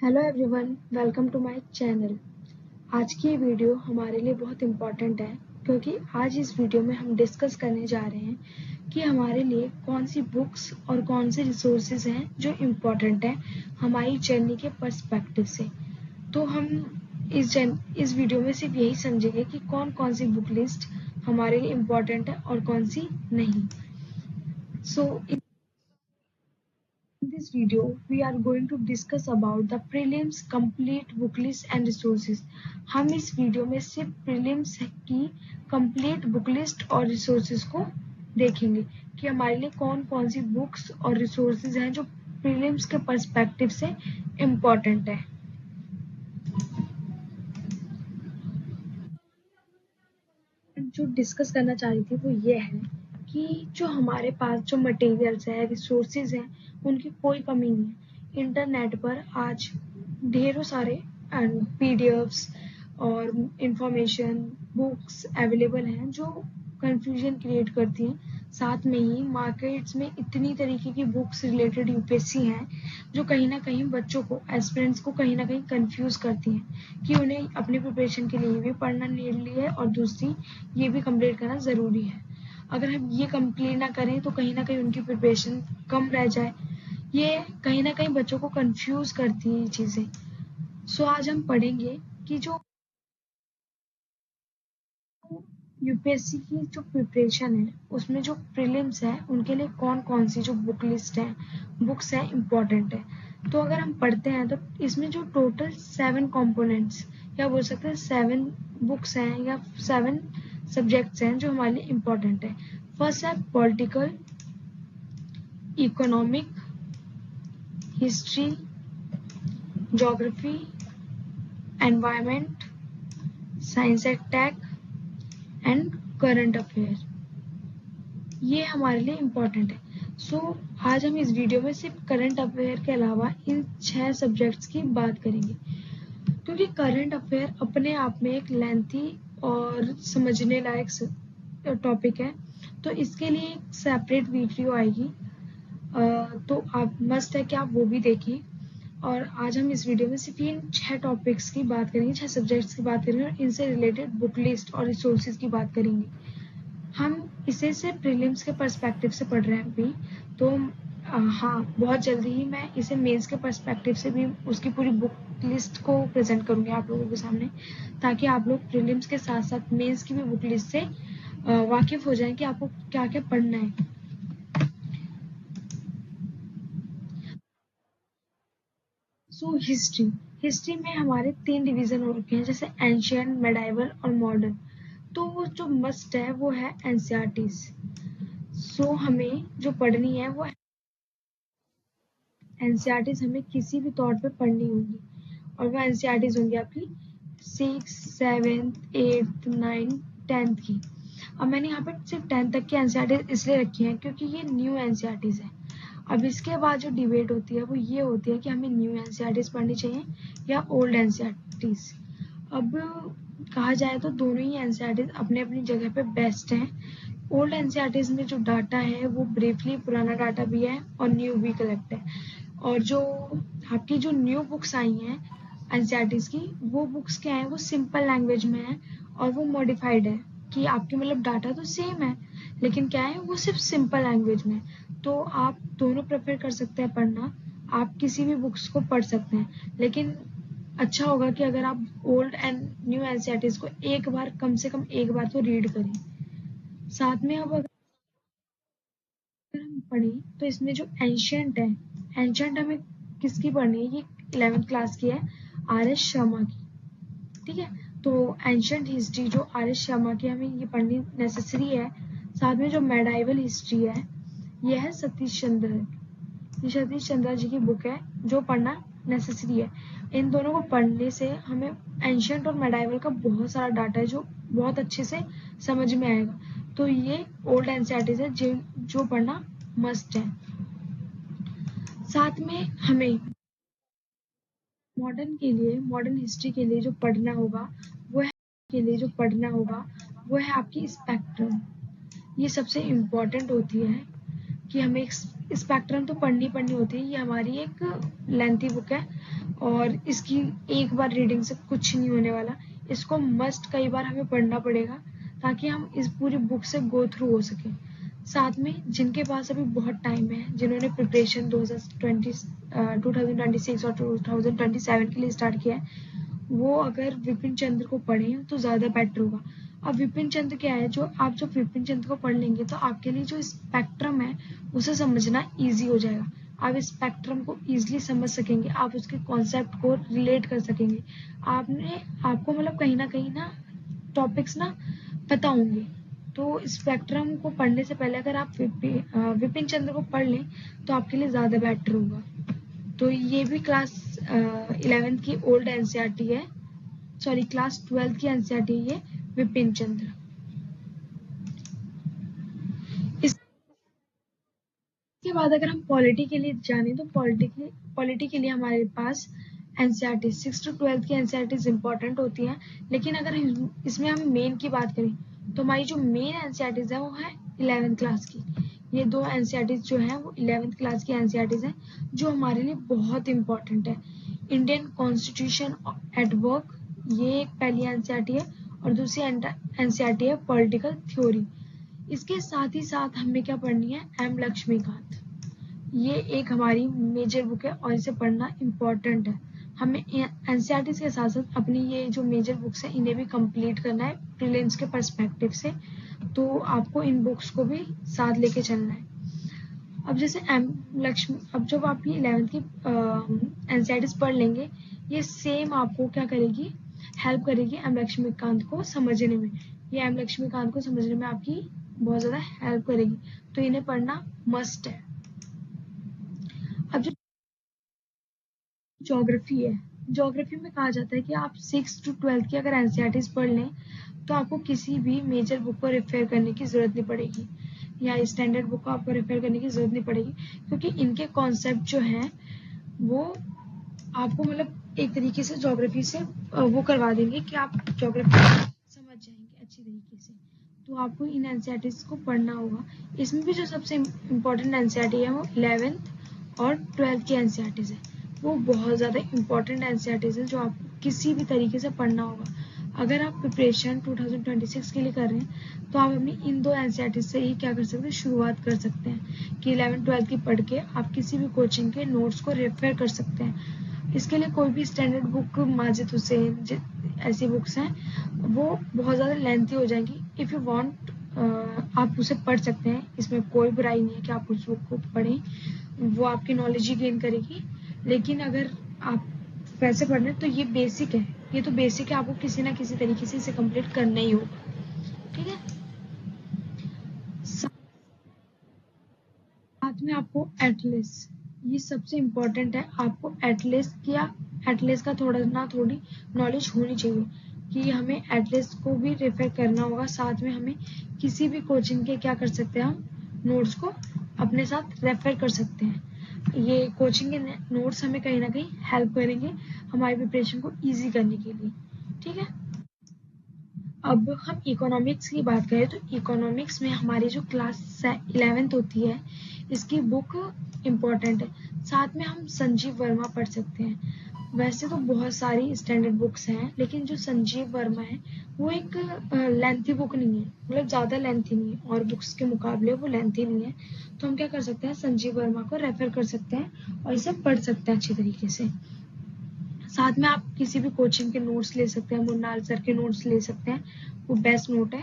Hello everyone, welcome to my channel. आज की ये वीडियो हमारे लिए बहुत इम्पोर्टेंट है क्योंकि आज इस वीडियो में हम डिस्कस करने जा रहे हैं कि हमारे लिए कौन सी बुक्स और कौन से रिसोर्सेज हैं जो इम्पोर्टेंट हैं हमारी जर्नी के पर्सपेक्टिव से। तो हम इस वीडियो में सिर्फ यही समझेंगे कि कौन कौन सी बुक लिस्ट हमारे लिए इम्पोर्टेंट है और कौन सी नहीं। In this video, we are going to discuss about the prelims complete book list and resources. हम इस वीडियो में सिर्फ prelims की complete book list और resources को देखेंगे कि हमारे लिए कौन कौन सी books और resources हैं जो prelims के perspective से important है। जो डिस्कस करना चाह रही थी वो ये है कि जो हमारे पास जो मटेरियल्स है, रिसोर्सेज हैं, उनकी कोई कमी नहीं है। इंटरनेट पर आज ढेरों सारे पीडीएफ्स और इंफॉर्मेशन बुक्स अवेलेबल हैं जो कंफ्यूजन क्रिएट करती हैं। साथ में ही मार्केट्स में इतनी तरीके की बुक्स रिलेटेड यूपीएससी हैं जो कहीं ना कहीं बच्चों को एस्पिरेंट्स को कहीं ना कहीं कंफ्यूज करती हैं कि उन्हें अपनी प्रिपरेशन के लिए भी पढ़ना नीडली है और दूसरी ये भी कंप्लीट करना ज़रूरी है। अगर हम ये कंप्लीट ना करें तो कहीं ना कहीं उनकी प्रिपरेशन कम रह जाए। ये कहीं ना कहीं बच्चों को कंफ्यूज करती है ये चीज़ें। सो आज हम पढ़ेंगे कि जो यूपीएससी की जो प्रिपरेशन है उसमें जो प्रीलिम्स है उनके लिए कौन कौन सी जो बुक लिस्ट है बुक्स है इम्पोर्टेंट है। तो अगर हम पढ़ते हैं तो इसमें जो टोटल 7 कंपोनेंट्स या बोल सकते हैं 7 बुक्स हैं या 7 सब्जेक्ट्स हैं जो हमारे लिए इम्पोर्टेंट है। फर्स्ट है political, economic, history, geography, environment, science and tech and current affair. ये हमारे लिए इम्पोर्टेंट है। सो आज हम इस वीडियो में सिर्फ करंट अफेयर के अलावा इन 6 सब्जेक्ट्स की बात करेंगे क्योंकि करंट अफेयर अपने आप में एक लेंथी और समझने लायक टॉपिक है। तो इसके लिए एक सेपरेट वीडियो आएगी, तो आप मस्ट है कि आप वो भी देखें। और आज हम इस वीडियो में सिर्फ इन 6 टॉपिक्स की बात करेंगे, 6 सब्जेक्ट्स की बात करेंगे और इनसे रिलेटेड बुक लिस्ट और रिसोर्सेज की बात करेंगे। हम इसे सिर्फ प्रीलिम्स के पर्सपेक्टिव से पढ़ रहे हैं अभी, तो हाँ बहुत जल्दी ही मैं इसे मेंस के पर्सपेक्टिव से भी उसकी पूरी बुक लिस्ट को प्रेजेंट करूंगी आप लोगों के सामने, ताकि आप लोग प्रीलिम्स के साथ साथ मेंस की भी बुक लिस्ट से वाकिफ हो जाएं कि आपको क्या क्या पढ़ना है। सो हिस्ट्री में हमारे 3 डिवीजन हो रखे हैं, जैसे एंशियंट, मेडाइवल और मॉडर्न। तो वो जो मस्ट है वो है एनसीईआरटीज। सो हमें जो पढ़नी है वो एनसीईआरटीज हमें किसी भी तौर पे पढ़नी होगी और वो एनसीईआरटीज होंगी आपकी 6, 7, 8, 9, 10 की। अब मैंने यहाँ पे सिर्फ 10 तक की एनसीईआरटीज इसलिए रखी हैं क्योंकि ये न्यू एनसीईआरटीज है। अब इसके बाद जो डिबेट होती है वो ये होती है कि हमें न्यू एनसीईआरटीज पढ़नी चाहिए या ओल्ड एनसीईआरटीज। अब कहा जाए तो दोनों ही एनसीईआरटीज अपने अपनी जगह पे बेस्ट हैं। ओल्ड एनसीईआरटीज में जो डाटा है वो ब्रीफली पुराना डाटा भी है और न्यू भी कलेक्ट है। और जो आपकी जो न्यू बुक्स आई हैं एनसीईआरटीज की, वो बुक्स क्या है, वो सिंपल लैंग्वेज में है और वो मॉडिफाइड है कि आपके मतलब डाटा तो सेम है लेकिन क्या है वो सिर्फ सिंपल लैंग्वेज में। तो आप दोनों प्रेफर कर सकते हैं पढ़ना, आप किसी भी बुक्स को पढ़ सकते हैं, लेकिन अच्छा होगा कि अगर आप ओल्ड एंड न्यू एनसीईआरटीज को एक बार कम से कम एक बार तो रीड करें। साथ में अब अगर हम पढ़ें तो इसमें जो एंशियंट है, एंशियंट हमें किसकी पढ़नी है, ये 11th क्लास की है, आर एस शर्मा की। ठीक है, तो एंशियंट हिस्ट्री जो आर एस शर्मा की हमें ये पढ़नी नेसेसरी है। साथ में जो मेडाइवल हिस्ट्री है ये है सतीश चंद्र, ये सतीश चंद्र जी की बुक है जो पढ़ना नेसेसरी है। इन दोनों को पढ़ने से हमें एंशियंट और मेडाइवल का बहुत सारा डाटा है जो बहुत अच्छे से समझ में आएगा। तो ये ओल्ड एनसीईआरटीज है जो पढ़ना मस्ट है। साथ में हमें मॉडर्न हिस्ट्री के लिए जो पढ़ना होगा वो है आपकी स्पेक्ट्रम। ये सबसे इम्पोर्टेंट होती है कि हमें स्पेक्ट्रम तो पढ़नी होती है। ये हमारी एक लेंथी बुक है और इसकी एक बार रीडिंग से कुछ नहीं होने वाला, इसको मस्ट कई बार हमें पढ़ना पड़ेगा ताकि हम इस पूरी बुक से गो थ्रू हो सके। साथ में जिनके पास अभी बहुत टाइम है, जिन्होंने प्रिपरेशन 2026 और 2027 के लिए स्टार्ट किया है, वो अगर विपिन चंद्र को पढ़ें तो ज़्यादा बेटर होगा। अब विपिन चंद्र क्या है, जो आप जब विपिन चंद्र को पढ़ लेंगे तो आपके लिए जो स्पेक्ट्रम है उसे समझना ईजी हो जाएगा। आप इस स्पेक्ट्रम को ईजिली समझ सकेंगे, आप उसके कॉन्सेप्ट को रिलेट कर सकेंगे। आपको मतलब कहीं ना टॉपिक्स ना पता होंगे। तो स्पेक्ट्रम को पढ़ने से पहले अगर आप विपिन चंद्र को पढ़ लें तो आपके लिए ज़्यादा बेटर होगा। तो ये भी क्लास 11th की ओल्ड एनसीईआरटी है, सॉरी क्लास 12th की एनसीईआरटी है ये विपिन चंद्र। इसके बाद अगर हम पॉलिटी के लिए जाने तो पॉलिटी के लिए हमारे पास एनसीईआरटी 6 to 12 की एनसीईआरटीज इंपॉर्टेंट होती हैं, लेकिन अगर इसमें हम मेन की बात करें तो हमारी जो मेन एनसीईआरटीज है वो है 11th क्लास की। ये दो एनसीईआरटीज जो है वो 11th क्लास की एनसीईआरटीज हैं जो हमारे लिए बहुत इंपॉर्टेंट है। इंडियन कॉन्स्टिट्यूशन एट वर्क, ये एक पहली एनसीईआरटी है, और दूसरी एनसीईआरटी है पॉलिटिकल थ्योरी। इसके साथ ही साथ हमें क्या पढ़नी है, एम लक्ष्मीकांत। ये एक हमारी मेजर बुक है और इसे पढ़ना इम्पोर्टेंट है। हमें एनसीईआरटी के साथ साथ अपनी ये जो मेजर बुक्स हैं इन्हें भी कंप्लीट करना है प्रीलिम्स के पर्सपेक्टिव से, तो आपको इन बुक्स को भी साथ लेके चलना है। अब जब आप ये 11th की एनसीईआरटीज पढ़ लेंगे, ये सेम आपको क्या करेगी, हेल्प करेगी एम लक्ष्मीकांत को समझने में। ये एम लक्ष्मीकांत को समझने में आपकी बहुत ज़्यादा हेल्प करेगी, तो इन्हें पढ़ना मस्ट है। अब जो ज्योग्राफी है, ज्योग्राफी में कहा जाता है कि आप 6 to 12 की अगर एनसीईआरटीज पढ़ लें तो आपको किसी भी मेजर बुक को रेफर करने की ज़रूरत नहीं पड़ेगी, या स्टैंडर्ड बुक को आपको रेफर करने की ज़रूरत नहीं पड़ेगी, क्योंकि इनके कॉन्सेप्ट जो हैं वो आपको मतलब एक तरीके से ज्योग्राफी से वो करवा देंगे कि आप ज्योग्राफी समझ जाएंगे अच्छी तरीके से। तो आपको इन एनसीईआरटीज को पढ़ना होगा। इसमें भी जो सबसे इम्पोर्टेंट एनसीईआरटी है वो 11th और 12th की एनसीईआरटीज है। वो बहुत ज़्यादा इम्पोर्टेंट एनसीईआरटीज है जो आपको किसी भी तरीके से पढ़ना होगा। अगर आप प्रिपरेशन 2026 के लिए कर रहे हैं तो आप अपनी इन दो एनसीईआरटीज से ही क्या कर सकते हैं, शुरुआत कर सकते हैं कि 11th-12th की पढ़ के आप किसी भी कोचिंग के नोट्स को रेफर कर सकते हैं। इसके लिए कोई भी स्टैंडर्ड बुक, माजिद हुसैन ऐसी बुक्स हैं वो बहुत ज़्यादा लेंथी हो जाएंगी। इफ़ यू वांट आप उसे पढ़ सकते हैं, इसमें कोई बुराई नहीं है कि आप उस बुक को पढ़ें, वो आपकी नॉलेज ही गेन करेगी। लेकिन अगर आप वैसे पढ़ना है तो ये बेसिक है, ये तो बेसिक है, आपको किसी ना किसी तरीके से इसे कंप्लीट करना ही होगा। ठीक है, साथ में आपको एटलस, ये सबसे इम्पोर्टेंट है। आपको एटलस का थोड़ी नॉलेज होनी चाहिए कि हमें एटलस को भी रेफर करना होगा। साथ में हमें किसी भी कोचिंग के क्या कर सकते हैं, हम नोट्स को अपने साथ रेफर कर सकते हैं। ये कोचिंग के नोट्स हमें कहीं ना कहीं हेल्प करेंगे हमारी प्रिपरेशन को ईजी करने के लिए। ठीक है, अब हम इकोनॉमिक्स की बात करें तो इकोनॉमिक्स में हमारी जो क्लास 11th होती है इसकी बुक इम्पोर्टेंट है। साथ में हम संजीव वर्मा पढ़ सकते हैं। वैसे तो बहुत सारी स्टैंडर्ड बुक्स हैं, लेकिन जो संजीव वर्मा है वो एक लेंथी बुक नहीं है, मतलब ज़्यादा लेंथी नहीं है, और बुक्स के मुकाबले वो लेंथी नहीं है। तो हम क्या कर सकते हैं, संजीव वर्मा को रेफर कर सकते हैं और इसे पढ़ सकते हैं अच्छी तरीके से। साथ में आप किसी भी कोचिंग के नोट्स ले सकते हैं, मुन्नार सर के नोट्स ले सकते हैं, वो बेस्ट नोट है,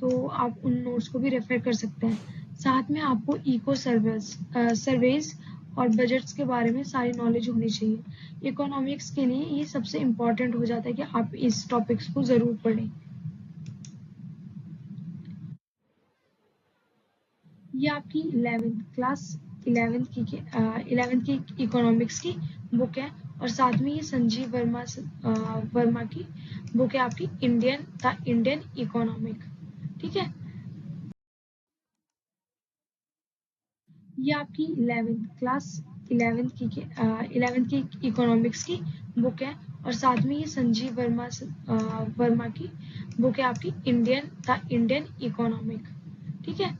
तो आप उन नोट्स को भी रेफर कर सकते हैं। साथ में आपको इको सर्वेज और बजट्स के बारे में सारी नॉलेज होनी चाहिए। इकोनॉमिक्स के लिए ये सबसे इम्पॉर्टेंट हो जाता है कि आप इस टॉपिक्स को ज़रूर पढ़ें। ये आपकी 11th की इकोनॉमिक्स की बुक है, और साथ में ये संजीव वर्मा की बुक है आपकी इंडियन इकोनॉमिक। ठीक है, ये आपकी 11th की इकोनॉमिक्स की बुक है, और साथ में ये संजीव वर्मा की बुक है आपकी इंडियन इकोनॉमिक। ठीक है,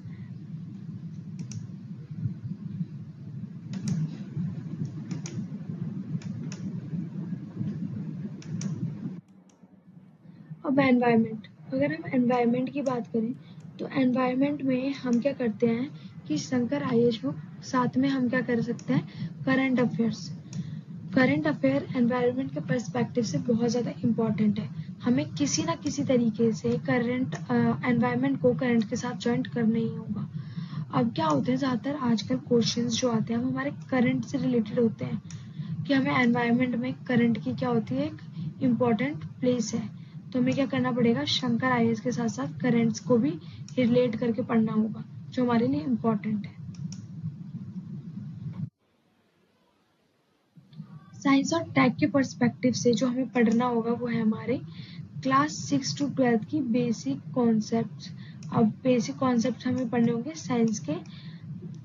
अब एनवायरनमेंट, अगर हम एनवायरनमेंट की बात करें तो एनवायरनमेंट में हम क्या करते हैं कि शंकर IAS बुक, साथ में हम क्या कर सकते हैं current affairs. Current affair environment के पर्सपेक्टिव से बहुत ज़्यादा इम्पॉर्टेंट है। हमें किसी ना किसी तरीके से करंट एनवायरनमेंट को करंट के साथ जॉइंट करना ही होगा। अब क्या होते हैं ज़्यादातर आजकल क्वेश्चंस जो आते हैं वो हमारे करंट से रिलेटेड होते हैं कि हमें एनवायरनमेंट में करंट की क्या होती है एक इम्पॉर्टेंट प्लेस है, तो हमें क्या करना पड़ेगा शंकर IAS के साथ साथ करंट्स को भी रिलेट करके पढ़ना होगा जो हमारे लिए इम्पॉर्टेंट है। साइंस और टेक के पर्सपेक्टिव से जो हमें पढ़ना होगा वो है हमारे क्लास 6 to 12 की बेसिक कॉन्सेप्ट। अब बेसिक कॉन्सेप्ट हमें पढ़ने होंगे साइंस के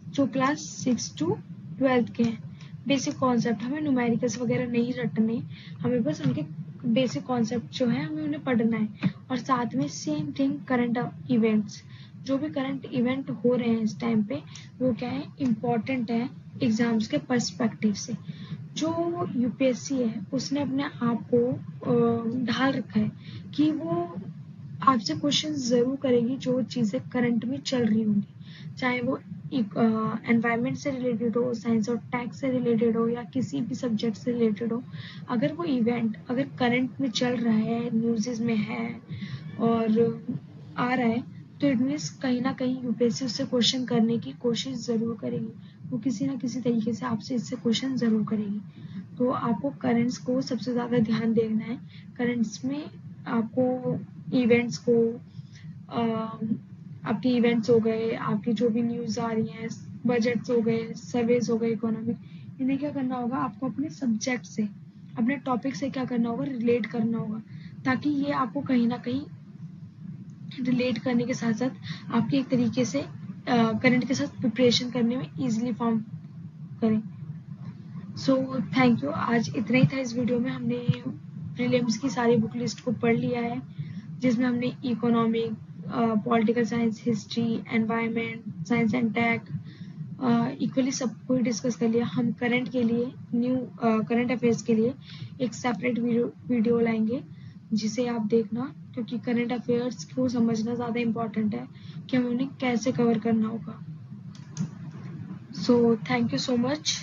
जो क्लास 6 to 12 के हैं। बेसिक कॉन्सेप्ट, हमें न्यूमेरिकल्स वगैरह नहीं रटने, हमें बस उनके बेसिक कॉन्सेप्ट जो है हमें उन्हें पढ़ना है। और साथ में सेम थिंग करंट इवेंट्स, जो भी करंट इवेंट हो रहे हैं इस टाइम पे वो क्या है इम्पॉर्टेंट है एग्जाम्स के पर्सपेक्टिव से। जो UPSC है उसने अपने आप को ढाल रखा है कि वो आपसे क्वेश्चन जरूर करेगी जो चीज़ें करंट में चल रही होंगी, चाहे वो एनवायरनमेंट से रिलेटेड हो, साइंस और टेक से रिलेटेड हो या किसी भी सब्जेक्ट से रिलेटेड हो। अगर वो इवेंट अगर करंट में चल रहा है, न्यूज़ में है और आ रहा है तो इट मीन्स कहीं ना कहीं UPSC उससे क्वेश्चन करने की कोशिश ज़रूर करेगी। वो किसी ना किसी तरीके से आपसे इससे क्वेश्चन ज़रूर करेगी। तो आपको करंट्स को सबसे ज़्यादा ध्यान देना है। करंट्स में आपको इवेंट्स को आपके इवेंट्स हो गए, आपकी जो भी न्यूज़ आ रही हैं, बजट्स हो गए, सर्वेज हो गए इकोनॉमिक, इन्हें क्या करना होगा आपको अपने सब्जेक्ट से, अपने टॉपिक से क्या करना होगा रिलेट करना होगा, ताकि ये आपको कहीं ना कहीं रिलेट करने के साथ साथ आपके एक तरीके से करंट के साथ प्रिपरेशन करने में इजीली फॉर्म करें। So thank you. आज इतना ही था इस वीडियो में। हमने प्रीलिम्स की सारी बुक लिस्ट को पढ़ लिया है जिसमें हमने economic, political science, history, environment, science and tech equally सबको ही डिस्कस कर लिया। हम करंट के लिए न्यू करंट अफेयर्स के लिए एक सेपरेट वीडियो लाएंगे जिसे आप देखना, क्योंकि करंट अफेयर्स को समझना ज़्यादा इम्पोर्टेंट है कि हमें उन्हें कैसे कवर करना होगा। So thank you so much.